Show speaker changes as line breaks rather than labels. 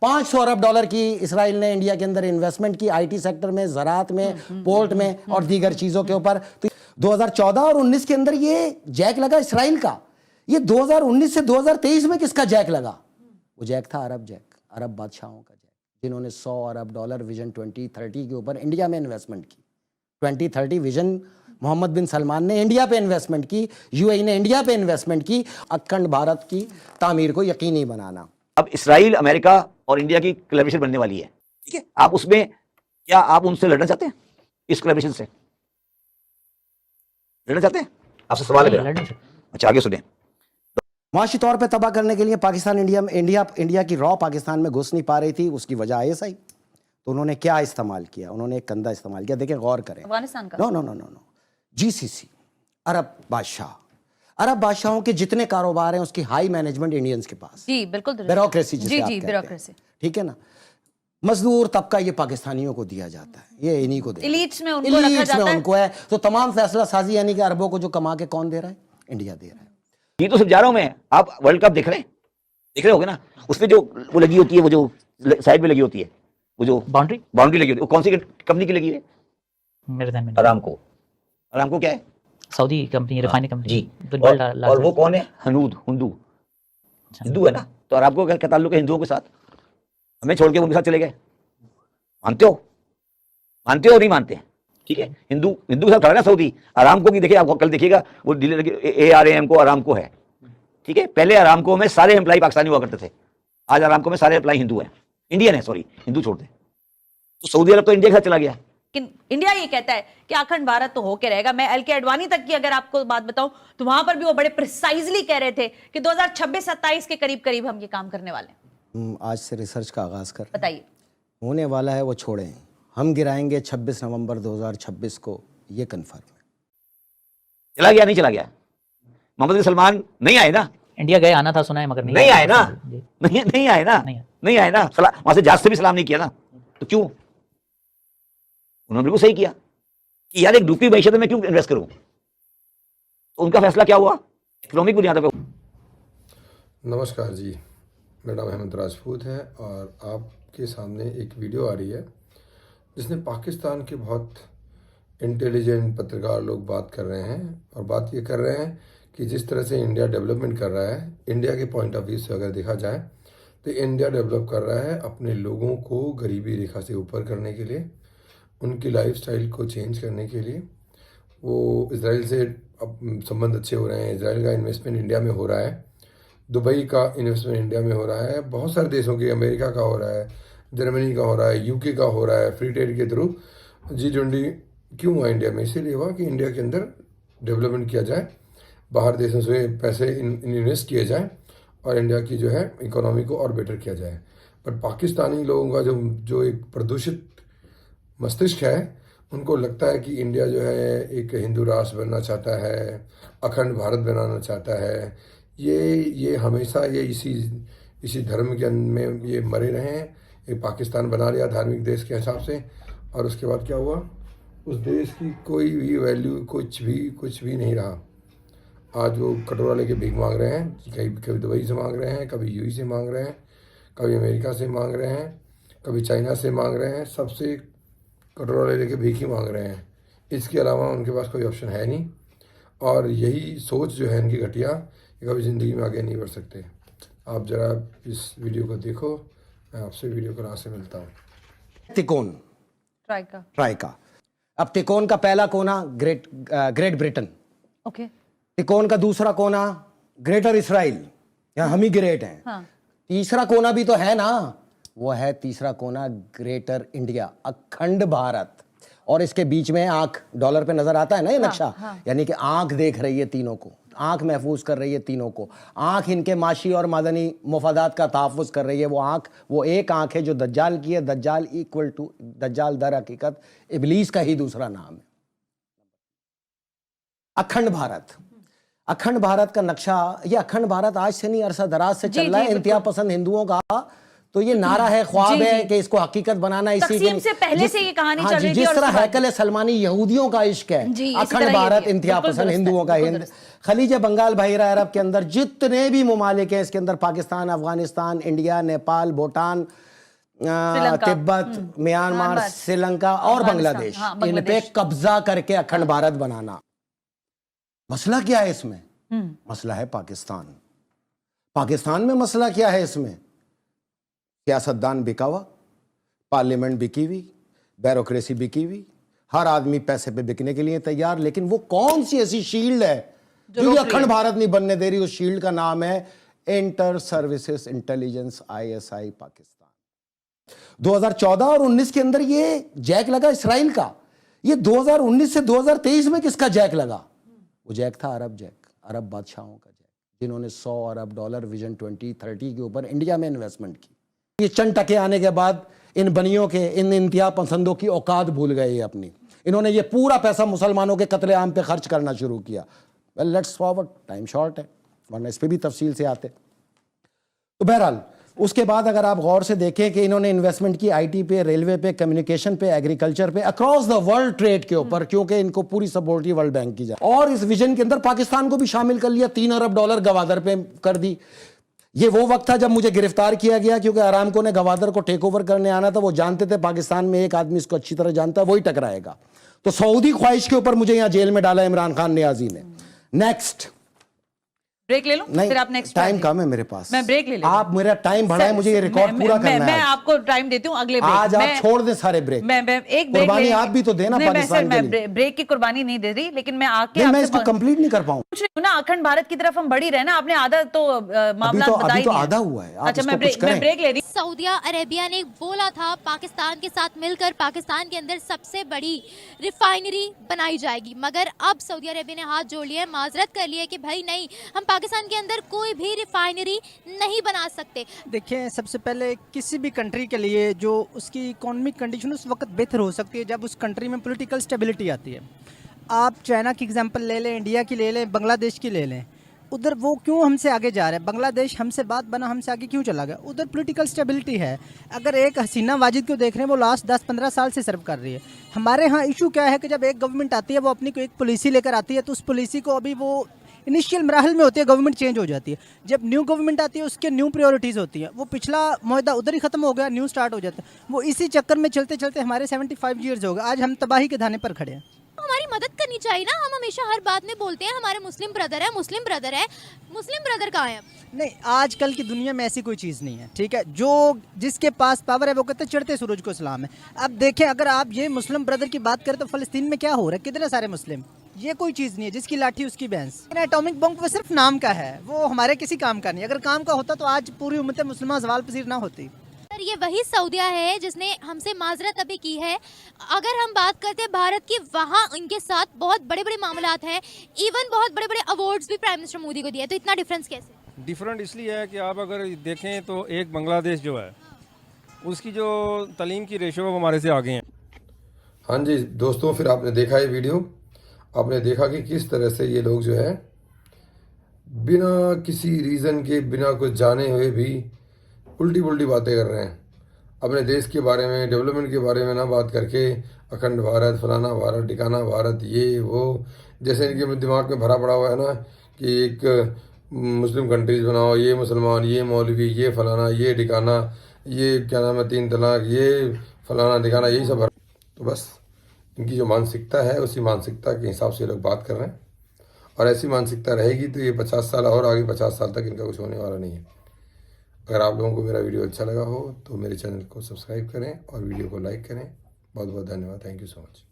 500 अरब dollar की Israel ने India के अंदर इन्वेस्टमेंट की, आईटी सेक्टर में, ज़राअत में, पोर्ट में और दीगर चीज़ों के ऊपर। तो 2014 और 19 के अंदर ये जैक लगा इसराइल का। ये 2019 से 2023 में किसका जैक लगा? वो जैक था अरब जैक, अरब बादशाहों का जैक, जिन्होंने 100 अरब डॉलर विजन 2030 के ऊपर इंडिया में इन्वेस्टमेंट की। 2030 विजन मोहम्मद बिन सलमान ने इंडिया पे इन्वेस्टमेंट की, यूएई ने इंडिया पे इन्वेस्टमेंट की, अखंड भारत की तामीर को यकीनी बनाना।
अब इसराइल, अमेरिका और इंडिया की कोलैबोरेशन बनने वाली है, ठीक है? आप उसमें क्या आप उनसे लड़ना चाहते हैं? इस कोलैबोरेशन से लड़ना चाहते हैं? आपसे सवाल है मेरा। अच्छा, आगे सुने।
माशी तौर पे तबाह करने के लिए पाकिस्तान इंडिया की रॉ पाकिस्तान में घुस नहीं पा रही थी, उसकी वजह आईएसआई। तो उन्होंने क्या इस्तेमाल किया? उन्होंने एक कंधा इस्तेमाल किया। देखिए, गौर करें।
अफगानिस्तान का?
नो, जीसीसी, अरब बादशाह, अरब बादशाहों के जितने कारोबार हैं उसकी हाई मैनेजमेंट इंडियंस के पास।
जी बिल्कुल,
ब्यूरोक्रेसी जिसे आप कहते हैं,
ब्यूरोक्रेसी,
ठीक है ना। मजदूर तबका ये पाकिस्तानियों को दिया जाता है, ये इन्हीं को देता है,
एलीट्स में उनको रखा जाता है।
उनको है। तो तमाम फैसला साजी यानी कि अरबों को जो कमा के कौन दे रहा है? इंडिया दे रहा है।
ये तो सब जा रहा हूं मैं। आप वर्ल्ड कप देख रहे होगे ना, उसमें जो वो लगी होती है, वो जो साइड में लगी होती है, वो जो बाउंड्री लगी होती है, वो कौन सी कंपनी की लगी है?
मेरे ध्यान में
अरामको। अरामको क्या है?
सऊदी कंपनी, रिफाइनरी कंपनी
जी। और वो कौन है? हिंदू है ना। तो अरामको का क्या ताल्लुक है हिंदुओं के साथ? हमें छोड़ के उनके साथ चले गए। मानते हो नहीं मानते? ठीक है, हिंदू के साथ खड़ा ना सऊदी। अरामको की देखिए, आप कल देखिएगा, वो ARAM को अरामको है, ठीक है। पहले अरामको में सारे एम्प्लॉय पाकिस्तानी हुआ करते थे, आज अरामको में सारे एम्प्लॉय हिंदू हैं, इंडियन है, सॉरी, हिंदू छोड़ दे। तो सऊदी अरब तो इंडिया के साथ चला गया।
इंडिया ये कहता है कि अखंड भारत तो होके रहेगा। मैं LK आडवाणी तक की अगर आपको बात बताऊं तो वहां पर भी वो बड़े प्रिसाइजली कह रहे थे कि 2026-27 के करीब हम ये काम करने वाले हैं।
आज से रिसर्च का आगाज कर,
बताइए।
होने वाला है वो छोड़ें, हम गिराएंगे 26 नवंबर 2026 को, ये कंफर्म है।
चला गया? नहीं चला गया। मोहम्मद बिन सलमान नहीं आए ना
इंडिया गए, आना था सुना है, मगर
नहीं आए ना। नहीं आए ना। वहां से जहाज से भी सलाम नहीं किया ना। तो क्यों? उन्होंने बिल्कुल सही किया कि यार एक डूबती मैशत में क्यों इन्वेस्ट करूं। तो उनका फैसला क्या हुआ? इकोनॉमिक बुनियाद पे।
नमस्कार जी, मेरा नाम हेमंत राजपूत है और आपके सामने एक वीडियो आ रही है जिसमें पाकिस्तान के बहुत इंटेलिजेंट पत्रकार लोग बात कर रहे हैं और बात ये कर रहे हैं कि जिस तरह से इंडिया डेवलपमेंट कर रहा है, इंडिया के पॉइंट ऑफ व्यू से अगर देखा जाए तो इंडिया डेवलप कर रहा है अपने लोगों को गरीबी रेखा से ऊपर करने के लिए, उनकी लाइफस्टाइल को चेंज करने के लिए। वो इजराइल से अब संबंध अच्छे हो रहे हैं, इजराइल का इन्वेस्टमेंट इंडिया में हो रहा है, दुबई का इन्वेस्टमेंट इंडिया में हो रहा है, बहुत सारे देशों के, अमेरिका का हो रहा है, जर्मनी का हो रहा है, यूके का हो रहा है। फ्री ट्रेड के थ्रू G20 क्यों हुआ इंडिया में? इसीलिए हुआ कि इंडिया के अंदर डेवलपमेंट किया जाए, बाहर देशों से पैसे इन्वेस्ट किए जाए और इंडिया की जो है इकोनॉमी को और बेटर किया जाए। पर पाकिस्तानी लोगों का जो एक प्रदूषित मस्तिष्क है, उनको लगता है कि इंडिया जो है एक हिंदू राष्ट्र बनना चाहता है, अखंड भारत बनाना चाहता है। ये हमेशा ये इसी धर्म के में ये मरे रहे हैं। ये पाकिस्तान बना लिया धार्मिक देश के हिसाब से, और उसके बाद क्या हुआ? उस देश की कोई भी वैल्यू, कुछ भी नहीं रहा। आज वो कटोरा लेके भीख मांग रहे हैं, कभी दुबई से मांग रहे हैं, कभी यूएई से मांग रहे हैं, कभी अमेरिका से मांग रहे हैं, कभी चाइना से मांग रहे हैं, सबसे कटोरा लेके भीख ही मांग रहे हैं। इसके अलावा उनके पास कोई ऑप्शन है नहीं। और यही सोच जो है इनकी घटिया, ये कभी ज़िंदगी में आगे नहीं बढ़ सकते। आप ज़रा इस वीडियो को देखो, मैं आपसे वीडियो को रात से मिलता हूँ।
तिकोन ट्राइका। अब तिकोन का पहला कोना ग्रेट ब्रिटेन,
ओके।
तिकोन का दूसरा कोना ग्रेटर इसराइल, यहाँ हम ही ग्रेट हैं।
हाँ।
तीसरा कोना भी तो है ना, वो है तीसरा कोना ग्रेटर इंडिया, अखंड भारत। और इसके बीच में आंख, डॉलर पे नजर आता है ना ये नक्शा, यानी कि आंख देख रही है तीनों को, आंख महफूज कर रही है तीनों को। आंख इनके माशी और मादनी मुफादात का तहफ़्फ़ुज़ कर रही है। वो आंख, वो एक आंख है जो दज्जाल की है। दज्जाल इक्वल टू, दज्जाल दर हकीकत इबलीस का ही दूसरा नाम है। अखंड भारत, अखंड भारत का नक्शा, ये अखंड भारत आज से नहीं, अरसा दराज से चल रहा है। इंतहा पसंद हिंदुओं का तो ये नारा है, ख्वाब है कि इसको हकीकत बनाना। इसी
तक़सीम से पहले से ये कहानी चल रही थी।
जिस तरह हैकल सलमानी यहूदियों का इश्क है, अखंड भारत इंतहा पसंद हिंदुओं का खलीज बंगाल बहिरा अरब के अंदर जितने भी ममालिक हैं, इसके अंदर पाकिस्तान, अफगानिस्तान, इंडिया, नेपाल, भूटान, तिब्बत, म्यांमार, श्रीलंका और बांग्लादेश, इन पे कब्जा करके अखंड भारत बनाना। मसला क्या है इसमें? मसला है पाकिस्तान। पाकिस्तान में मसला क्या है इसमें? सियासतदान बिका हुआ, पार्लियामेंट बिकी हुई, ब्यूरोक्रेसी बिकी हुई, हर आदमी पैसे पे बिकने के लिए तैयार। लेकिन वो कौन सी ऐसी शील्ड है जो अखंड भारत नहीं बनने दे रही? उस शील्ड का नाम है inter services intelligence, ISI Pakistan. 2014 और 19 के अंदर ये जैक लगा इसराइल का। ये 2019 से 2023 में किसका जैक लगा? वो जैक था अरब जैक, अरब बादशाहों का जैक, जिन्होंने $100 अरब विजन 2030 के ऊपर इंडिया में इन्वेस्टमेंट की। ये चंद टके आने के बाद इन बनियों के, इन इंतहा पसंदों की औकात भूल गए ये अपनी। इन्होंने ये पूरा पैसा मुसलमानों के कत्लेआम पे खर्च करना शुरू किया। Well, let's forward, time short है, वरना इस पे भी तफसील से आते। तो बहरहाल उसके बाद अगर आप गौर से देखें कि इन्होंने इन्वेस्टमेंट की IT पे, रेलवे पे, कम्युनिकेशन पे, एग्रीकल्चर पे, अक्रॉस द वर्ल्ड ट्रेड के ऊपर, क्योंकि इनको पूरी सपोर्ट ही वर्ल्ड बैंक की जाए। और इस विजन के अंदर पाकिस्तान को भी शामिल कर लिया, $3 अरब गवादर पे कर दी। ये वो वक्त था जब मुझे गिरफ्तार किया गया, क्योंकि अरामको ने गवादर को टेक ओवर करने आना था। वो जानते थे पाकिस्तान में एक आदमी इसको अच्छी तरह जानता है, वही टकराएगा। तो सऊदी ख्वाहिश के ऊपर मुझे यहां जेल में डाला इमरान खान नियाजी ने। नेक्स्ट
ब्रेक ले लो,
नहीं,
फिर आप नेक्स्ट
टाइम कम है मेरे पास।
मैं ब्रेक ले लेती हूं।
आप मेरा टाइम बढ़ाएं, मुझे ये रिकॉर्ड पूरा करना है।
मैं आपको टाइम देती हूं अगले ब्रेक।
आज आप छोड़ दें सारे ब्रेक।
मैं एक ब्रेक
कुर्बानी आप भी तो देना पाकिस्तान के लिए।
मैं ब्रेक की कुर्बानी नहीं दे रही, लेकिन मैं आके
मैं इसको कंप्लीट नहीं कर पाऊं।
पूछ रही हूं ना, अखंड भारत की तरफ हम बढ़ी रहे ना। आपने आधा तो मामला बता ही
अभी तो
दिया।
आधा हुआ है। आप
अच्छा,
इसको
मैं
कुछ करें।
ब्रेक ले रही।
सऊदी अरेबिया ने बोला था पाकिस्तान के साथ मिलकर पाकिस्तान के अंदर सबसे बड़ी रिफाइनरी बनाई जाएगी, मगर अब सऊदी अरेबिया ने हाथ जोड़ लिया है, माजरत कर लिया है कि भाई नहीं, हम पाकिस्तान के अंदर कोई भी रिफाइनरी नहीं बना सकते।
देखिए, सबसे पहले किसी भी कंट्री के लिए जो उसकी इकोनॉमिक कंडीशन उस वक्त बेहतर हो सकती है जब उस कंट्री में पॉलिटिकल स्टेबिलिटी आती है। आप चाइना की एग्जांपल ले लें, इंडिया की ले लें, बांग्लादेश की ले लें। उधर वो क्यों हमसे आगे जा रहे हैं? बांग्लादेश हमसे बात बना, हमसे आगे क्यों चला गया? उधर पॉलिटिकल स्टेबिलिटी है। अगर एक हसीना वाजिद को देख रहे हैं, वो लास्ट 10-15 साल से सर्व कर रही है। हमारे यहाँ इशू क्या है कि जब एक गवर्नमेंट आती है, वो अपनी को एक पॉलिसी लेकर आती है, तो उस पॉलिसी को अभी वो इनिशियल मराहल में होती है, गवर्नमेंट चेंज हो जाती है। जब न्यू गवर्नमेंट आती है, उसके न्यू प्रायोरिटीज़ होती हैं। वो पिछला मुआहदा उधर ही ख़त्म हो गया, न्यू स्टार्ट हो जाता है। वो इसी चक्कर में चलते चलते हमारे 75 ईयर्स हो गए। आज हम तबाही के धाने पर खड़े हैं।
हमारी मदद करनी चाहिए ना। हम हमेशा हर बात में बोलते हैं हमारे मुस्लिम ब्रदर है, मुस्लिम ब्रदर है। मुस्लिम ब्रदर कहाँ है?
नहीं, आजकल की दुनिया में ऐसी कोई चीज़ नहीं है, ठीक है। जो जिसके पास पावर है वो कहते हैं चढ़ते सूरज को सलाम है। अब देखें, अगर आप ये मुस्लिम ब्रदर की बात करें तो फ़लस्तीन में क्या हो रहा है? कितने सारे मुस्लिम। ये कोई चीज़ नहीं है, जिसकी लाठी उसकी भैंस। एटॉमिक बम वो सिर्फ नाम का है, वो हमारे किसी काम का नहीं। अगर काम का होता तो आज पूरी उम्मत मुसलमान सवाल पसीर ना होती।
सर, ये वही सऊदिया है जिसने हमसे माजरत अभी की है। अगर हम बात करते हैं भारत की, वहाँ उनके साथ बहुत बड़े बड़े मामलात हैं। इवन बहुत बड़े बड़े अवार्ड्स भी प्राइम मिनिस्टर मोदी को दिए। तो इतना डिफरेंस कैसे?
डिफरेंट इसलिए है कि आप अगर देखें तो एक बांग्लादेश जो है, उसकी जो तालीम की रेशो है वो हमारे से आगे हैं।
हाँ जी दोस्तों, फिर आपने देखा ये वीडियो, आपने देखा कि किस तरह से ये लोग जो है बिना किसी रीज़न के, बिना कुछ जाने हुए भी उल्टी पुल्टी बातें कर रहे हैं। अपने देश के बारे में, डेवलपमेंट के बारे में ना बात करके अखंड भारत, फलाना भारत, ठिकाना भारत, ये वो, जैसे इनके दिमाग में भरा पड़ा हुआ है ना कि एक मुस्लिम कंट्रीज बनाओ, ये मुसलमान, ये मौलवी, ये फलाना, ये ठिकाना, ये क्या नाम है 3 तलाक, ये फलाना ठिकाना, यही सब। तो बस इनकी जो मानसिकता है उसी मानसिकता के हिसाब से लोग बात कर रहे हैं। और ऐसी मानसिकता रहेगी तो ये 50 साल और आगे 50 साल तक इनका कुछ होने वाला नहीं है। अगर आप लोगों को मेरा वीडियो अच्छा लगा हो तो मेरे चैनल को सब्सक्राइब करें और वीडियो को लाइक करें। बहुत बहुत धन्यवाद। Thank you so much.